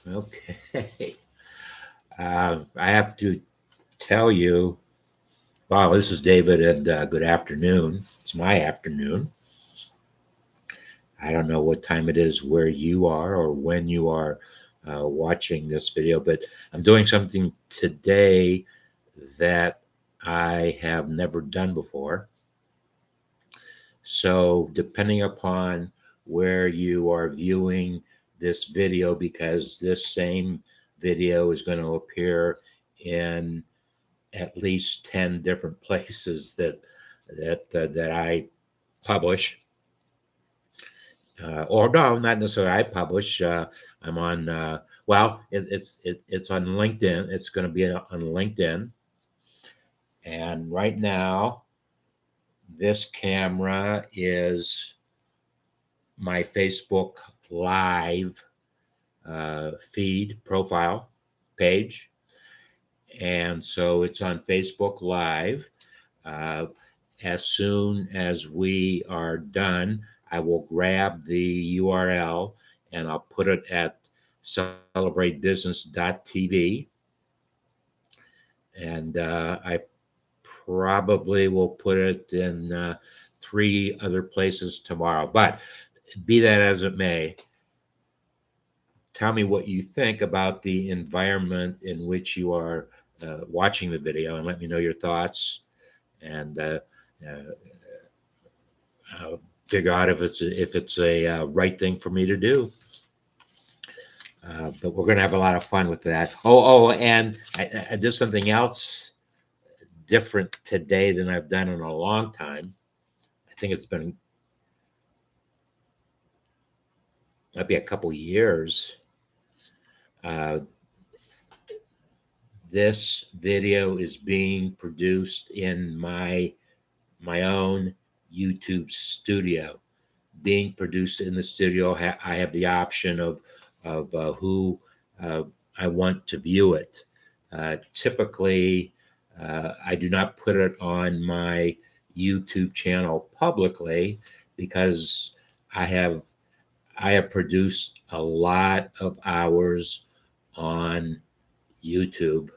Okay. I have to tell you, wow, this is David, and good afternoon. It's my afternoon. I don't know what time it is where you are or when you are watching this video, but I'm doing something today that I have never done before. So, depending upon where you are viewing this video, because this same video is going to appear in at least 10 different places that I publish. Or no, not necessarily I publish. I'm on. Well, it's on LinkedIn. It's going to be on LinkedIn, and right now this camera is my Facebook Live feed profile page, and so it's on Facebook Live. Uh, as soon as we are done, I will grab the URL and I'll put it at celebratebusiness.tv. And I probably will put it in three other places tomorrow. But be that as it may, tell me what you think about the environment in which you are watching the video and let me know your thoughts. And uh, I'll figure out if it's a right thing for me to do. But we're going to have a lot of fun with that. And I did something else different today than I've done in a long time. I think it's been might be a couple years. Uh, this video is being produced in my own YouTube studio. Being produced in the studio, I have the option of who uh, I want to view it. Typically, I do not put it on my YouTube channel publicly because I have I have produced a lot of hours on YouTube,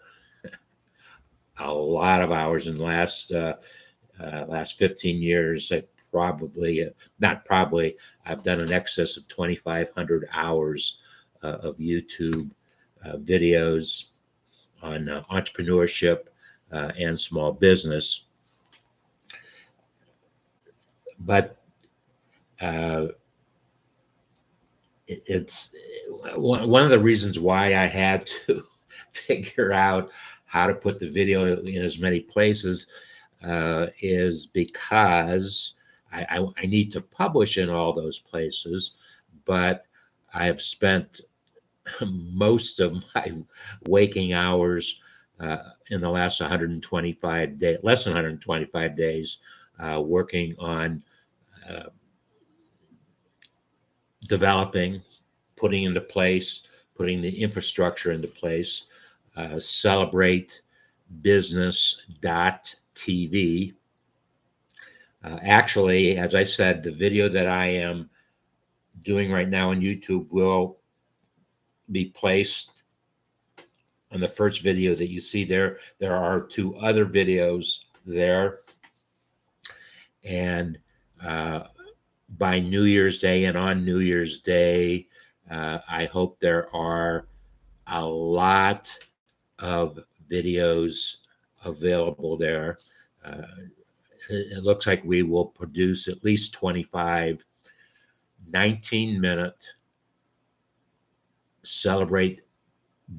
a lot of hours in the last 15 years. I probably not probably I've done an excess of 2,500 hours of YouTube videos on entrepreneurship and small business. But uh, it's one of the reasons why I had to figure out how to put the video in as many places is because I need to publish in all those places, but I've spent most of my waking hours in the last 125 days, less than 125 days, working on uh, developing, putting into place, putting the infrastructure into place. Celebrate business.tv. Actually, as I said, the video that I am doing right now on YouTube will be placed on the first video that you see there. There are two other videos there. And by New Year's Day and on New Year's Day, I hope there are a lot of videos available there. Uh, it looks like we will produce at least 25 19-minute celebrate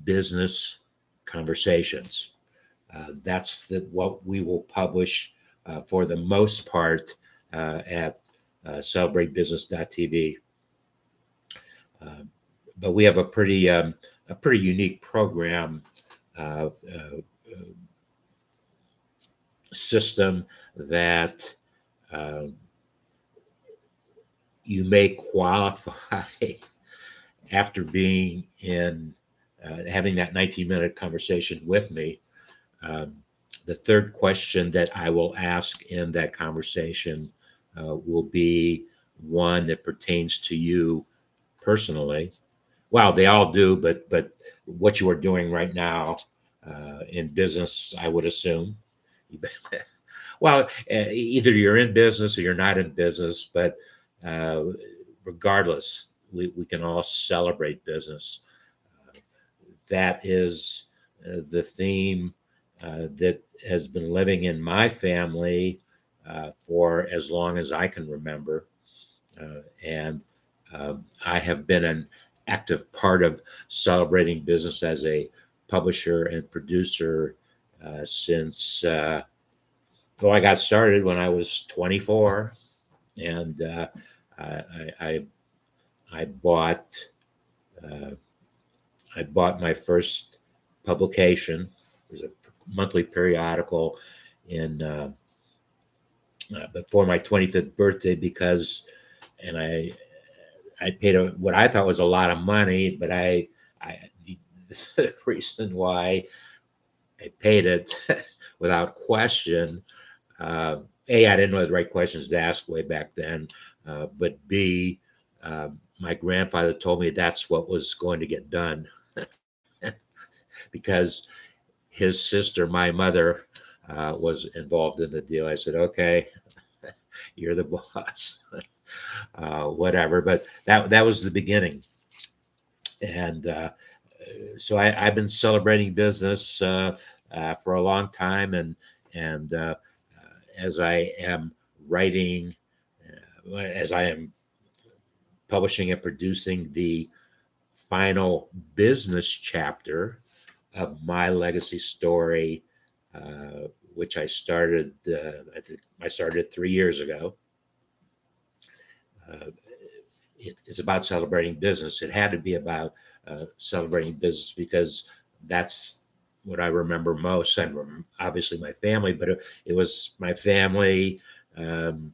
business conversations. What we will publish for the most part at celebratebusiness.tv. But we have a pretty unique program system that uh, you may qualify after being in having that 19-minute conversation with me. Um, the third question that I will ask in that conversation will be one that pertains to you personally. Well, they all do, but what you are doing right now in business, I would assume. Well, either you're in business or you're not in business, but uh, regardless, we can all celebrate business. That is the theme that has been living in my family for as long as I can remember. And I have been an active part of celebrating business as a publisher and producer since, well, I got started when I was 24, and I, I, I bought uh, I bought my first publication. It was a monthly periodical in before my 25th birthday because, and I paid what I thought was a lot of money, but I the reason why I paid it without question. Uh, A, I didn't know the right questions to ask way back then, but B, my grandfather told me that's what was going to get done because his sister, my mother, was involved in the deal. I said, "Okay, you're the boss." Whatever. But that was the beginning, and so I've been celebrating business for a long time, and as I am writing, as I am publishing and producing the final business chapter of my legacy story, which I started. I think I started 3 years ago. Uh, it's about celebrating business. It had to be about celebrating business because that's what I remember most. And obviously my family, but it was my family. Um,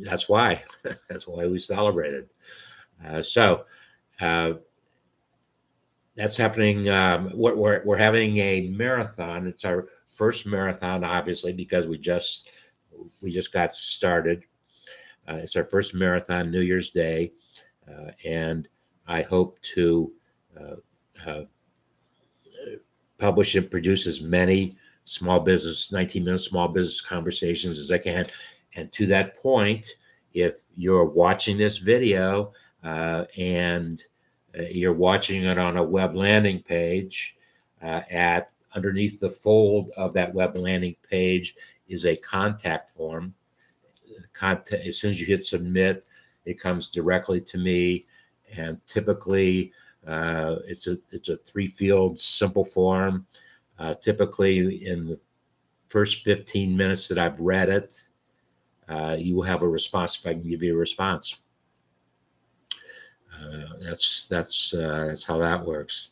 that's why. That's why we celebrated. So uh, that's happening. We're having a marathon. It's our first marathon, obviously, because we just got started. It's our first marathon, New Year's Day, and I hope to uh, uh, publish and produce as many 19-minute small business conversations as I can. And to that point, if you're watching this video and you're watching it on a web landing page, at underneath the fold of that web landing page is a contact form. Contact, as soon as you hit submit, it comes directly to me, and typically it's a 3 field simple form. Typically, in the first 15 minutes that I've read it, you will have a response if I can give you a response. That's how that works.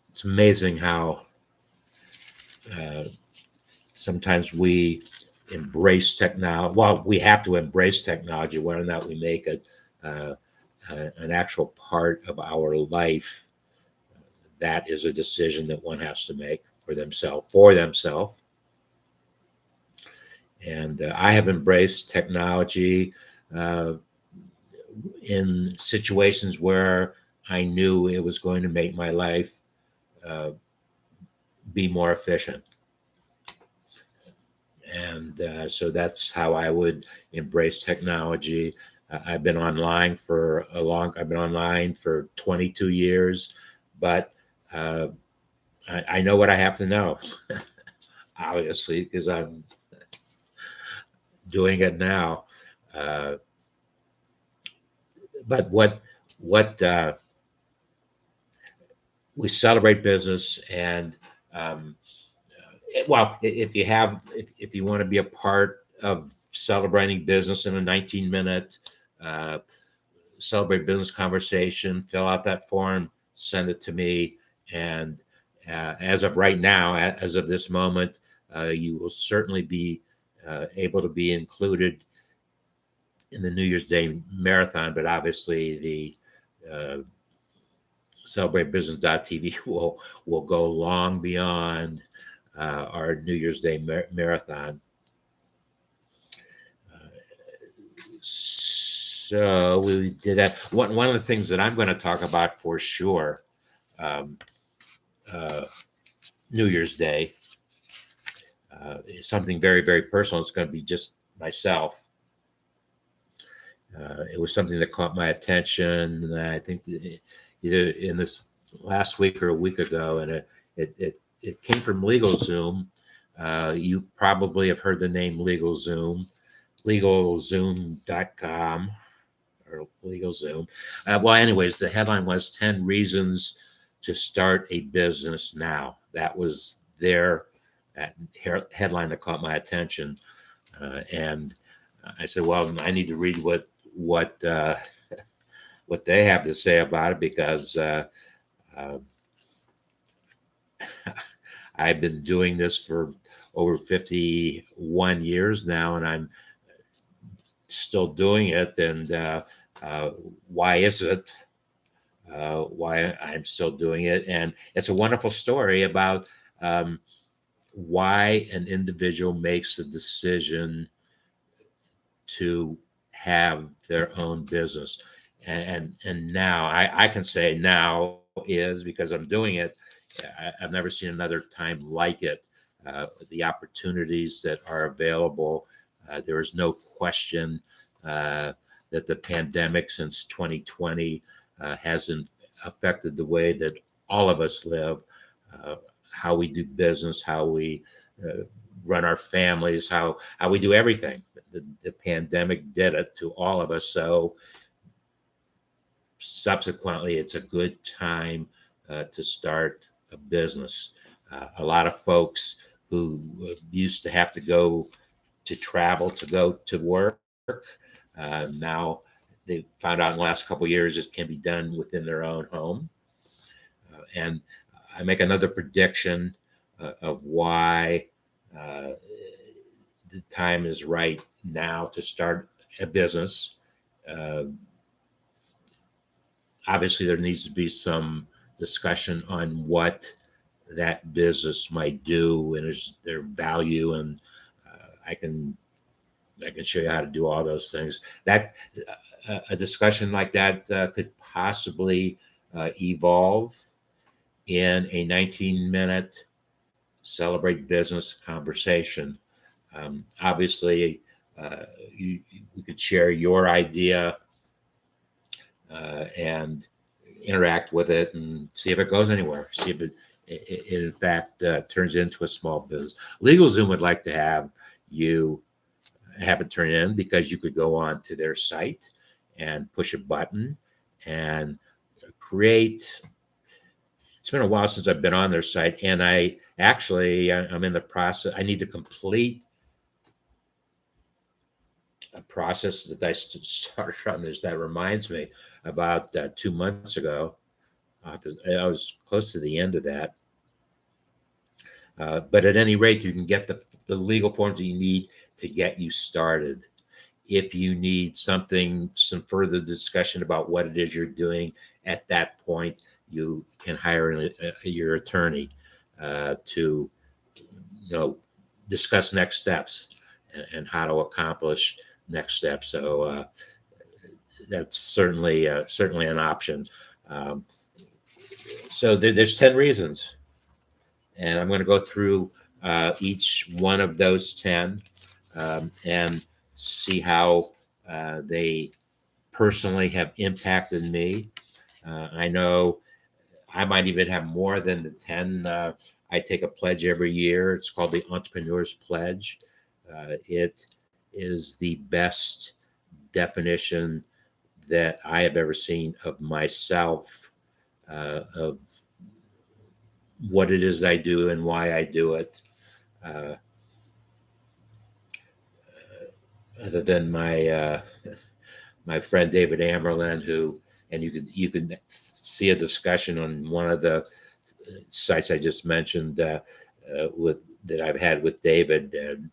It's amazing how uh, sometimes we embrace technology. Well, we have to embrace technology, whether or not we make it an actual part of our life. That is a decision that one has to make for themselves. And I have embraced technology uh, in situations where I knew it was going to make my life uh, be more efficient. And so that's how I would embrace technology. I've been online for 22 years, but uh, I know what I have to know, obviously, because I'm doing it now. Uh, but what we celebrate business, and um, well, if you want to be a part of celebrating business in a 19-minute uh, celebrate business conversation, fill out that form, send it to me, and as of right now, as of this moment, you will certainly be able to be included in the New Year's Day marathon. But obviously, the celebratebusiness.tv will go long beyond our New Year's Day marathon. So we did that. One of the things that I'm going to talk about for sure, um, uh, New Year's Day, is something very, very personal. It's going to be just myself. It was something that caught my attention. And I think either in this last week or a week ago, and it came from LegalZoom. You probably have heard the name LegalZoom, LegalZoom.com or LegalZoom. Well, anyways, the headline was 10 Reasons to Start a Business Now. That was their headline that caught my attention. And I said, well, I need to read what what they have to say about it, because uh, I've been doing this for over 51 years now, and I'm still doing it. And why is it? Why I'm still doing it? And it's a wonderful story about why an individual makes a decision to have their own business. And now I can say now is because I'm doing it. I've never seen another time like it. The opportunities that are available. There is no question that the pandemic since 2020 hasn't affected the way that all of us live, uh, how we do business, how we run our families, how we do everything. The pandemic did it to all of us. So subsequently, it's a good time to start a business. A lot of folks who used to have to go to travel to go to work, now they found out in the last couple of years it can be done within their own home. And I make another prediction of why the time is right now to start a business. Uh, Obviously, there needs to be some discussion on what that business might do and is their value, and I can show you how to do all those things. That a discussion like that could possibly evolve in a 19-minute celebrate business conversation. Obviously, you could share your idea and interact with it and see if it goes anywhere. See if it in fact turns into a small business. LegalZoom would like to have you have it turn in, because you could go on to their site and push a button and create. It's been a while since I've been on their site, and I'm in the process. I need to complete a process that I started on this. That reminds me, about 2 months ago, I was close to the end of that. But at any rate, you can get the legal forms that you need to get you started. If you need some further discussion about what it is you're doing at that point, you can hire your attorney to discuss next steps and how to accomplish next steps. So that's certainly an option. Um, so there's 10 reasons, and I'm going to go through each one of those 10 and see how they personally have impacted me. I know I might even have more than the 10. I take a pledge every year. It's called the Entrepreneur's Pledge. It is the best definition that I have ever seen of myself, of what it is I do and why I do it. Uh, Other than my friend David Amerlin, and you could see a discussion on one of the sites I just mentioned with that I've had with David, and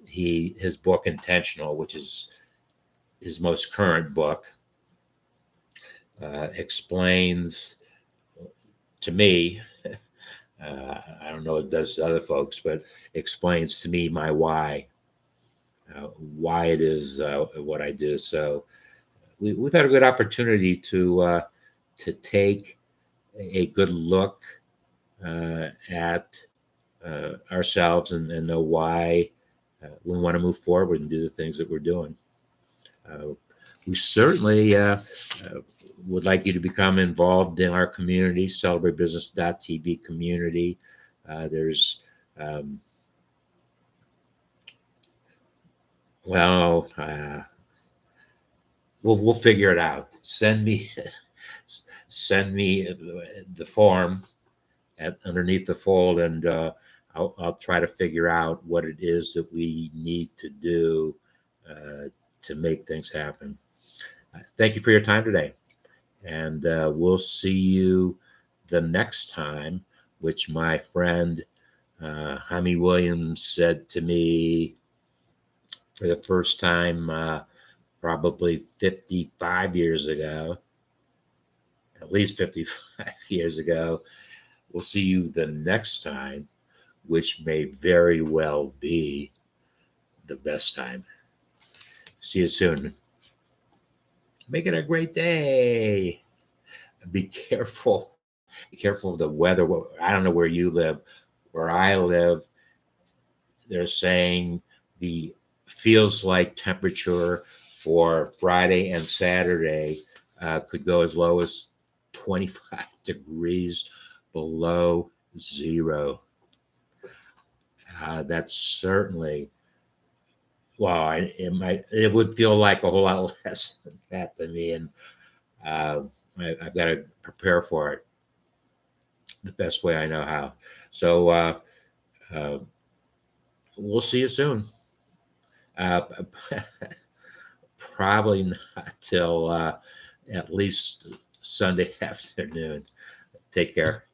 his book Intentional, which is his most current book, explains to me. I don't know if it does to other folks, but explains to me my why it is what I do. So we've had a good opportunity to take a good look at ourselves and know why we want to move forward and do the things that we're doing. Uh, we certainly would like you to become involved in our community, celebratebusiness.tv community. There's um, well, we'll figure it out. Send me the form underneath the fold, and I'll try to figure out what it is that we need to do to make things happen. Thank you for your time today, and we'll see you the next time, which my friend Jaime Williams said to me for the first time probably 55 years ago, at least 55 years ago. We'll see you the next time, which may very well be the best time. See you soon. Make it a great day. Be careful. Be careful of the weather. I don't know where you live. Where I live, they're saying the feels like temperature for Friday and Saturday could go as low as 25 degrees below zero. That's certainly, well, it would feel like a whole lot less than that to me, and I've got to prepare for it the best way I know how. So uh, we'll see you soon. Uh, Probably not till at least Sunday afternoon. Take care.